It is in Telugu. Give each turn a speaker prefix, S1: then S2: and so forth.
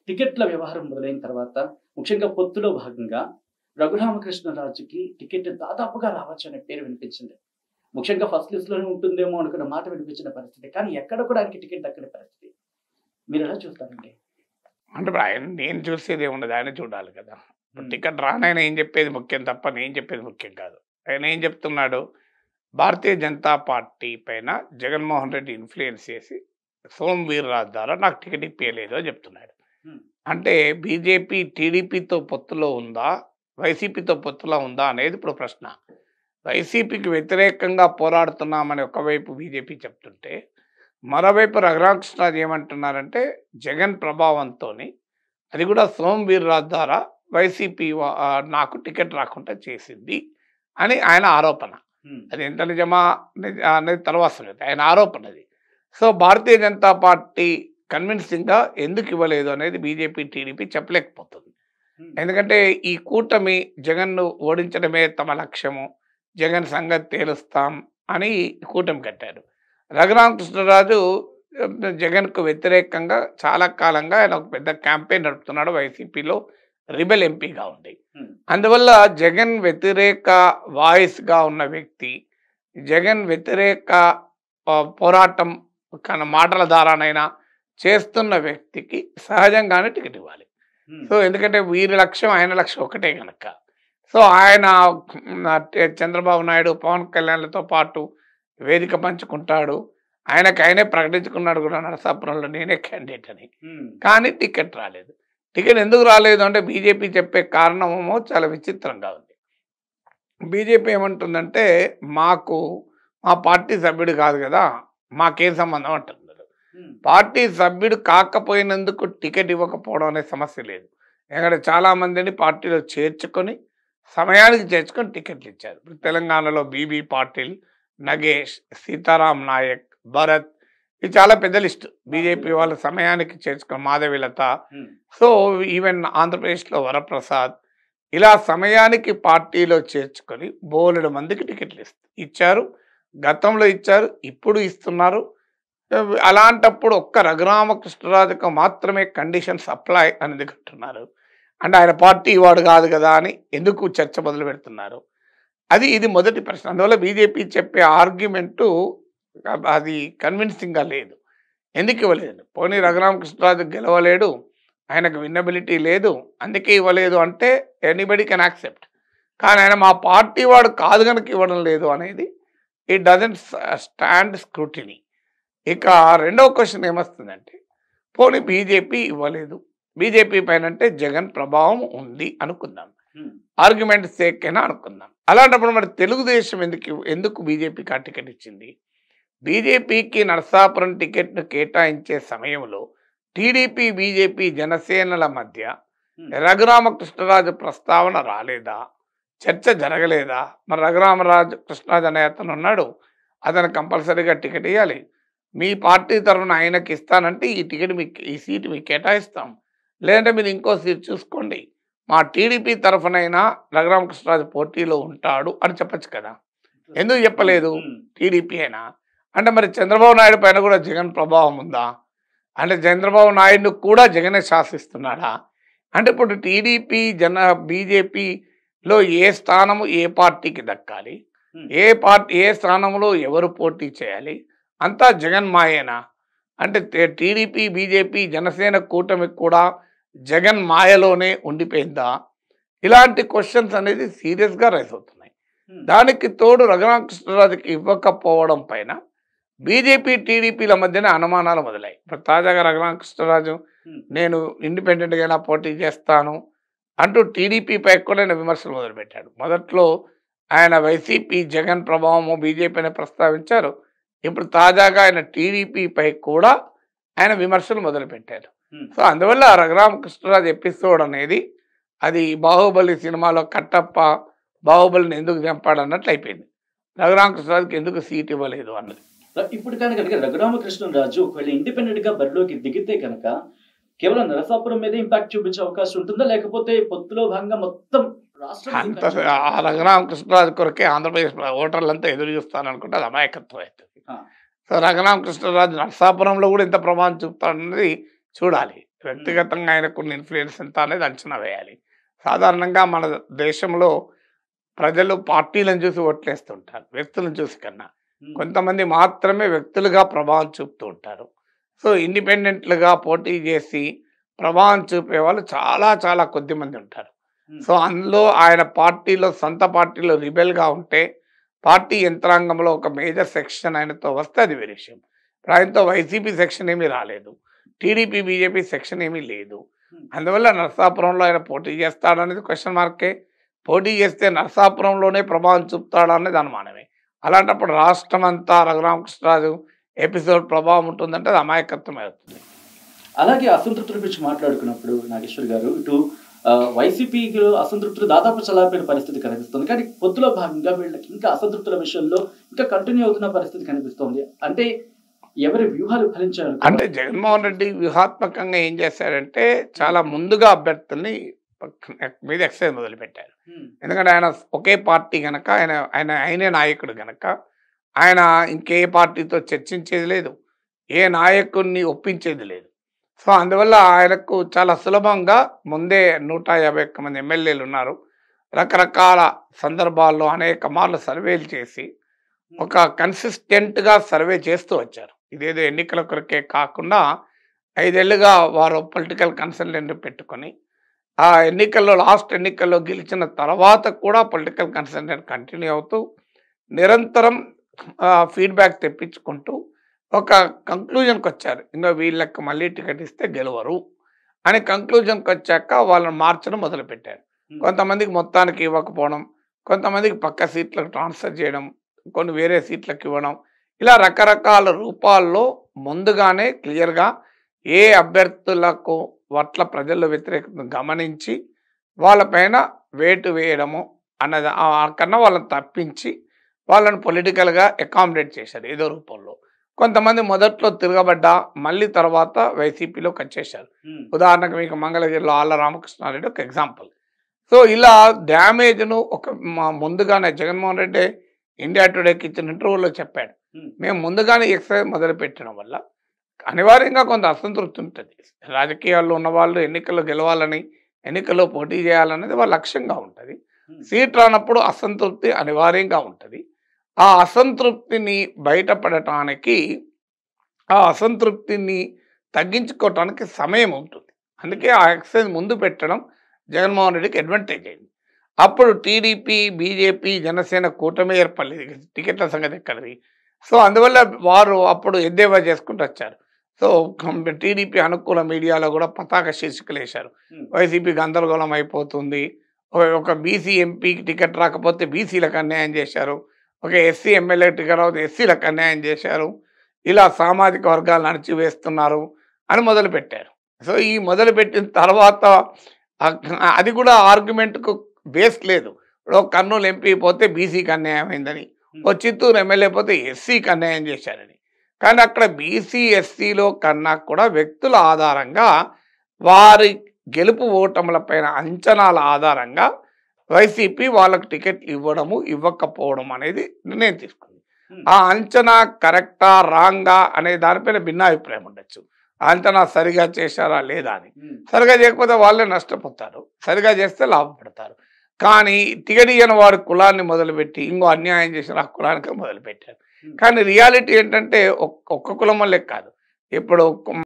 S1: టికెట్ల వ్యవహారం మొదలైన తర్వాత ముఖ్యంగా పొత్తులో భాగంగా రఘురామకృష్ణరాజుకి టికెట్ దాదాపుగా రావచ్చు అనే పేరు వినిపించింది. ముఖ్యంగా ఫస్ట్ లిస్ట్ లోనే ఉంటుందేమో అనుకున్న మాట వినిపించిన పరిస్థితి. కానీ ఎక్కడ కూడా ఆయనకి టికెట్ దక్కని పరిస్థితి. మీరు ఎలా చూస్తారండి?
S2: అంటే ఇప్పుడు ఆయన నేను చూసేది ఏముండదు. ఆయన చూడాలి కదా! ఇప్పుడు టికెట్ రానాయన ఏం చెప్పేది ముఖ్యం తప్ప నేను చెప్పేది ముఖ్యం కాదు. ఆయన ఏం చెప్తున్నాడు? భారతీయ జనతా పార్టీ పైన జగన్మోహన్ రెడ్డి ఇన్‌ఫ్లూయెన్స్ చేసి సోము వీర్రాజు ద్వారా నాకు టికెట్ ఇప్పియలేదు అని చెప్తున్నాడు.
S1: హ్మ్.
S2: అంటే బీజేపీ టీడీపీతో పొత్తులో ఉందా? వైసీపీతో పొత్తులో ఉందా? అనేది ఇప్పుడు ప్రశ్న. వైసీపీకి వ్యతిరేకంగా పోరాడుతున్నామని ఒకవైపు బీజేపీ చెప్తుంటే, మరోవైపు రఘురామకృష్ణరాజు ఏమంటున్నారంటే జగన్ ప్రభావంతోని అది కూడా సోము వీర్రాజు ద్వారా వైసీపీ నాకు టికెట్ రాకుండా చేసింది అని ఆయన ఆరోపణ.
S1: హ్మ్.
S2: అది ఎంత నిజమా అనేది తర్వాత సంగతి. ఆయన ఆరోపణ అది. సో భారతీయ జనతా పార్టీ కన్విన్సింగ్‌గా ఎందుకు ఇవ్వలేదు అనేది బీజేపీ, టీడీపీ చెప్పలేకపోతుంది.
S1: హ్మ్.
S2: ఎందుకంటే ఈ కూటమి జగన్‌ను ఓడించడమే తమ లక్ష్యము. జగన్ సంగతి తేలుస్తాం అని కూటమి కట్టారు. రఘురామకృష్ణరాజు జగన్‌కు వ్యతిరేకంగా చాలా కాలంగా ఆయన ఒక పెద్ద క్యాంపెయిన్ నడుపుతున్నాడు వైసీపీలో రిబెల్ ఎంపీగా ఉండి.
S1: హ్మ్.
S2: అందువల్ల జగన్ వ్యతిరేక వాయిస్‌గా ఉన్న వ్యక్తి, జగన్ వ్యతిరేక పోరాటం మాటల ద్వారానైనా చేస్తున్న వ్యక్తికి సహజంగానే టికెట్ ఇవ్వాలి.
S1: హ్మ్.
S2: సో ఎందుకంటే వీరి లక్ష్యం, ఆయన లక్ష్యం ఒకటే గనక. సో ఆయన చంద్రబాబు నాయుడు, పవన్ కళ్యాణ్‌లతో పాటు వేదిక పంచుకుంటాడు. ఆయనే ప్రకటించుకున్నాడు కూడా నరసాపురంలో నేనే క్యాండిడేట్ అని.
S1: హ్మ్.
S2: కానీ టికెట్ రాలేదు. టికెట్ ఎందుకు రాలేదు అంటే బీజేపీ చెప్పే కారణమేమో చాలా విచిత్రంగా ఉంది. బీజేపీ ఏమంటుందంటే మా పార్టీ సభ్యుడు కాదు కదా! మాకేం సంబంధం అంటున్నారు.
S1: హ్మ్.
S2: పార్టీ సభ్యుడు కాకపోయినందుకు టికెట్ ఇవ్వకపోవడం అనే సమస్య లేదు. ఎందుకంటే చాలామందిని పార్టీలో చేర్చుకొని సమయానికి చేర్చుకొని టికెట్లు ఇచ్చారు. ఇప్పుడు తెలంగాణలో బీబీ పాటిల్, నగేష్, సీతారాం నాయక్, భరత్ ఇది చాలా పెద్ద లిస్ట్. బీజేపీ వాళ్ళు సమయానికి చేర్చుకొని మాధవిలత.
S1: హ్మ్.
S2: సో ఈవెన్ ఆంధ్రప్రదేశ్‌లో వరప్రసాద్ ఇలా సమయానికి పార్టీలో చేర్చుకొని బోలెడు మందికి టికెట్లు ఇచ్చారు. గతంలో ఇచ్చారు. ఇప్పుడు ఇస్తున్నారు. అలాంటప్పుడు ఒక్క రఘురామకృష్ణరాజుకు మాత్రమే కండిషన్స్ అప్లై అనేది అంటున్నారు. అంటే ఆయన పార్టీ వాడు కాదు కదా అని ఎందుకు చర్చ మొదలు పెడుతున్నారు? ఇది మొదటి ప్రశ్న. అందువల్ల బీజేపీ చెప్పే ఆర్గ్యుమెంటు అది కన్విన్సింగ్‌గా లేదు. ఎందుకు ఇవ్వలేదు? పోనీ రఘురామకృష్ణరాజు గెలవలేడు, ఆయనకు విన్నబిలిటీ లేదు, అందుకే ఇవ్వలేదు అంటే ఎనీబడీ కెన్ యాక్సెప్ట్. కానీ ఆయన మా పార్టీ వాడు కాదు గనుక ఇవ్వడం లేదు అనేది ఇట్ డజంట్ స్టాండ్ స్క్రూటినీ. ఇక రెండవ క్వెషన్ ఏమొస్తుందంటే, పోనీ బీజేపీ ఇవ్వలేదు. బీజేపీ పైనంటే జగన్ ప్రభావం ఉంది అనుకుందాం.
S1: హ్మ్.
S2: ఆర్గ్యుమెంట్ సేకేనా అనుకుందాం. అలాంటప్పుడు మరి తెలుగుదేశం ఎందుకు బీజేపీకి ఆ టికెట్ ఇచ్చింది? బీజేపీకి నరసాపురం టికెట్‌ను కేటాయించే సమయంలో టీడీపీ, బీజేపీ, జనసేనల మధ్య
S1: హ్మ్.
S2: రఘురామకృష్ణరాజు ప్రస్తావన రాలేదా? చర్చ జరగలేదా? మరి కృష్ణరాజు అనే అతను ఉన్నాడు. అతను కంపల్సరీగా టికెట్ ఇవ్వాలి. మీ పార్టీ తరఫున ఆయనకి ఇస్తానంటే ఈ సీటు మీకు కేటాయిస్తాం. లేదంటే మీరు ఇంకో సీట్ చూసుకోండి. మా టీడీపీ తరఫునైనా రఘురామకృష్ణరాజు పోటీలో ఉంటాడు అని చెప్పొచ్చు కదా! ఎందుకు చెప్పలేదు?
S1: హ్మ్.
S2: టీడీపీ అయినా అంటే మరి చంద్రబాబు నాయుడు పైన కూడా జగన్ ప్రభావం ఉందా? అంటే చంద్రబాబు నాయుడును కూడా జగనే శాసిస్తున్నాడా? అంటే ఇప్పుడు టీడీపీ, బీజేపీలో ఏ స్థానము ఏ పార్టీకి దక్కాలి?
S1: హ్మ్.
S2: ఏ స్థానంలో ఎవరు పోటీ చేయాలి? అంతా జగన్ మాయేనా? అంటే టీడీపీ, బీజేపీ, జనసేన కూటమికి కూడా జగన్ మాయలోనే ఉండిపోయిందా? ఇలాంటి క్వెషన్స్ అనేది సీరియస్‌గా రైజ్ అవుతున్నాయి.
S1: హ్మ్.
S2: దానికి తోడు రఘురామకృష్ణరాజుకి ఇవ్వకపోవడం పైన బీజేపీ, టీడీపీల మధ్యన అనుమానాలు మొదలయ్యాయి. ఇప్పుడు తాజాగా రఘురామకృష్ణరాజు
S1: హ్మ్.
S2: నేను ఇండిపెండెంట్‌గా పోటీ చేస్తాను అంటూ టీడీపీపై కూడా ఆయన విమర్శలు మొదలుపెట్టాడు. మొదట్లో ఆయన వైసీపీ, జగన్ ప్రభావము బీజేపీని ప్రస్తావించారు. ఇప్పుడు తాజాగా ఆయన టీడీపీపై కూడా ఆయన విమర్శలు మొదలుపెట్టారు.
S1: హ్మ్.
S2: సో అందువల్ల రఘురామకృష్ణరాజు ఎపిసోడ్ అనేది అది బాహుబలి సినిమాలో కట్టప్ప బాహుబలిని ఎందుకు చంపాడు అన్నట్లు అయిపోయింది. రఘురామకృష్ణరాజుకి ఎందుకు సీట్ ఇవ్వలేదు అన్నది.
S1: ఇప్పుడు కనుక రఘురామకృష్ణరాజు ఒకవేళ ఇండిపెండెంట్ గా బరిలోకి దిగితే కనుక కేవలం నరసాపురం మీద ఇంపాక్ట్ చూపించే అవకాశం ఉంటుందా? లేకపోతే పొత్తులో భాగంగా మొత్తం రాష్ట్రం
S2: అంత ఆ రఘురామకృష్ణరాజు కొరకే ఆంధ్రప్రదేశ్ ఓటర్లంతా ఎదురు చూస్తాననుకుంటే అది అమాయకత్వం అవుతుంది. సో రఘురామకృష్ణరాజు నరసాపురంలో కూడా ఎంత ప్రభావం చూపుతాడన్నది చూడాలి. వ్యక్తిగతంగా ఆయనకున్న ఇన్ఫ్లుయెన్స్ ఎంత అనేది అంచనా వేయాలి. సాధారణంగా మన దేశంలో ప్రజలు పార్టీలను చూసి ఓట్లేస్తుంటారు, వ్యక్తులను చూసి కన్నా. కొంతమంది మాత్రమే వ్యక్తులుగా ప్రభావం చూపుతూ ఉంటారు. సో ఇండిపెండెంట్లుగా పోటీ చేసి ప్రభావం చూపే వాళ్ళు చాలా చాలా కొద్ది మంది ఉంటారు. సో అందులో ఆయన పార్టీలో సొంత పార్టీలో రిబెల్గా ఉంటే పార్టీ యంత్రాంగంలో ఒక మేజర్ సెక్షన్ ఆయనతో వస్తే అది వేరే విషయం. ఆయనతో వైసీపీ సెక్షన్ ఏమీ రాలేదు, టీడీపీ బీజేపీ సెక్షన్ ఏమీ లేదు. అందువల్ల నరసాపురంలో ఆయన పోటీ చేస్తాడనేది క్వశ్చన్ మార్కే. పోటీ చేస్తే నరసాపురంలోనే ప్రభావం చూపుతాడనేది అనుమానమే. అలాంటప్పుడు రాష్ట్రం అంతా రఘురామకృష్ణరాజు ఎపిసోడ్ ప్రభావం ఉంటుందంటే అది అమాయకత్వమే అవుతుంది.
S1: అలాగే అసంతృప్తుల గురించి మాట్లాడుకున్నప్పుడు నాగేశ్వర్ గారు, ఇటు వైసీపీలో అసంతృప్తులు దాదాపు చల్లారిపోయిన పరిస్థితి కనిపిస్తుంది. కానీ పొత్తులో భాగంగా వీళ్ళకి ఇంకా అసంతృప్తుల విషయంలో ఇంకా కంటిన్యూ అవుతున్న పరిస్థితి కనిపిస్తుంది. అంటే ఎవరి వ్యూహాలు ఫలించారు?
S2: అంటే జగన్మోహన్ రెడ్డి వ్యూహాత్మకంగా ఏం చేశారంటే చాలా ముందుగా అభ్యర్థుల్ని మీద ఎక్సైజ్ మొదలుపెట్టారు. ఎందుకంటే ఆయన ఒకే పార్టీ గనక, ఆయనే నాయకుడు గనక ఆయన ఇంకే పార్టీతో చర్చించేది లేదు, ఏ నాయకుడిని ఒప్పించేది లేదు. సో అందువల్ల ఆయనకు చాలా సులభంగా ముందే 151 మంది ఎమ్మెల్యేలు ఉన్నారు. రకరకాల సందర్భాల్లో అనేక మార్లు సర్వేలు చేసి ఒక కన్సిస్టెంట్గా సర్వే చేస్తూ వచ్చారు. ఇదేదో ఎన్నికల కొరకే కాకుండా 5 ఏళ్ళుగా వారు పొలిటికల్ కన్సల్టెంట్ పెట్టుకొని ఆ ఎన్నికల్లో లాస్ట్ ఎన్నికల్లో గెలిచిన తర్వాత కూడా పొలిటికల్ కన్సల్టెంట్ కంటిన్యూ అవుతూ నిరంతరం ఫీడ్బ్యాక్ తెప్పించుకుంటూ ఒక కంక్లూజన్కి వచ్చారు. ఇంకా వీళ్ళకి మళ్ళీ టికెట్ ఇస్తే గెలవరు అని కంక్లూజన్కి వచ్చాక వాళ్ళని మార్చడం మొదలుపెట్టారు. కొంతమందికి మొత్తానికి ఇవ్వకపోవడం, కొంతమందికి పక్క సీట్లకు ట్రాన్స్ఫర్ చేయడం, కొన్ని వేరే సీట్లకు ఇవ్వడం, ఇలా రకరకాల రూపాల్లో ముందుగానే క్లియర్గా ఏ అభ్యర్థులకు పట్ల ప్రజల్లో వ్యతిరేకతను గమనించి వాళ్ళపైన వేటు వేయడము అన్నది కన్నా వాళ్ళని తప్పించి వాళ్ళని పొలిటికల్గా అకామిడేట్ చేశారు ఏదో రూపంలో. కొంతమంది మొదట్లో తిరగబడ్డా మళ్ళీ తర్వాత వైసీపీలోకి వచ్చేసారు. ఉదాహరణకు మీకు మంగళగిరిలో ఆళ్ళ రామకృష్ణారెడ్డి ఒక ఎగ్జాంపుల్. సో ఇలా డ్యామేజ్ను ముందుగానే జగన్మోహన్ రెడ్డి ఇండియా టుడేకి ఇచ్చిన ఇంటర్వ్యూలో చెప్పాడు. మేము ముందుగానే ఎక్సైజ్ మొదలు పెట్టడం వల్ల అనివార్యంగా కొంత అసంతృప్తి ఉంటుంది. రాజకీయాల్లో ఉన్న వాళ్ళు ఎన్నికల్లో గెలవాలని, ఎన్నికల్లో పోటీ చేయాలనేది వాళ్ళ లక్ష్యంగా ఉంటుంది. సీట్ రానప్పుడు అసంతృప్తి అనివార్యంగా ఉంటుంది. ఆ అసంతృప్తిని బయటపడటానికి, ఆ అసంతృప్తిని తగ్గించుకోవటానికి సమయం ఉంటుంది. అందుకే ఆ ఎక్సైజ్ ముందు పెట్టడం జగన్మోహన్ రెడ్డికి అడ్వాంటేజ్ అయింది. అప్పుడు టీడీపీ, బీజేపీ, జనసేన కూటమి ఏర్పడలేదు, టికెట్ల సంగతి ఎక్కడిది. సో అందువల్ల వారు అప్పుడు ఎద్దేవా చేసుకుంటూ వచ్చారు. సో టీడీపీ అనుకూల మీడియాలో కూడా పతాక శీర్షికలు వేశారు. వైసీపీ గందరగోళం అయిపోతుంది, ఒక బీసీ ఎంపీకి టికెట్ రాకపోతే బీసీలకు అన్యాయం చేశారు, ఒక ఎస్సీ ఎమ్మెల్యే టికెట్ రాకపోతే ఎస్సీలకు అన్యాయం చేశారు, ఇలా సామాజిక వర్గాలను అణచివేస్తున్నారు అని మొదలుపెట్టారు. సో ఈ మొదలుపెట్టిన తర్వాత అది కూడా ఆర్గ్యుమెంట్కు బేస్ లేదు. కర్నూలు ఎంపీ పోతే బీసీకి అన్యాయం అయిందని, ఓ చిత్తూరు ఎమ్మెల్యే పోతే ఎస్సీకి అన్యాయం చేశారని. కానీ అక్కడ బీసీ ఎస్సీలో కన్నా కూడా వ్యక్తుల ఆధారంగా, వారి గెలుపు ఓటములపైన అంచనాల ఆధారంగా వైసీపీ వాళ్ళకు టికెట్లు ఇవ్వడము ఇవ్వకపోవడం అనేది నిర్ణయం తీసుకుంది. ఆ అంచనా కరెక్టా రాంగా అనే దానిపైన భిన్నాభిప్రాయం ఉండొచ్చు. అంచనా సరిగా చేశారా లేదా అని. సరిగా చేయకపోతే వాళ్ళే నష్టపోతారు, సరిగా చేస్తే లాభపడతారు. కానీ టికెట్ ఇయ్యని వారి కులాన్ని మొదలుపెట్టి ఇంకో అన్యాయం చేసిన ఆ కులానికి మొదలుపెట్టారు. కానీ రియాలిటీ ఏంటంటే ఒక్క కులం వల్లే కాదు, ఇప్పుడు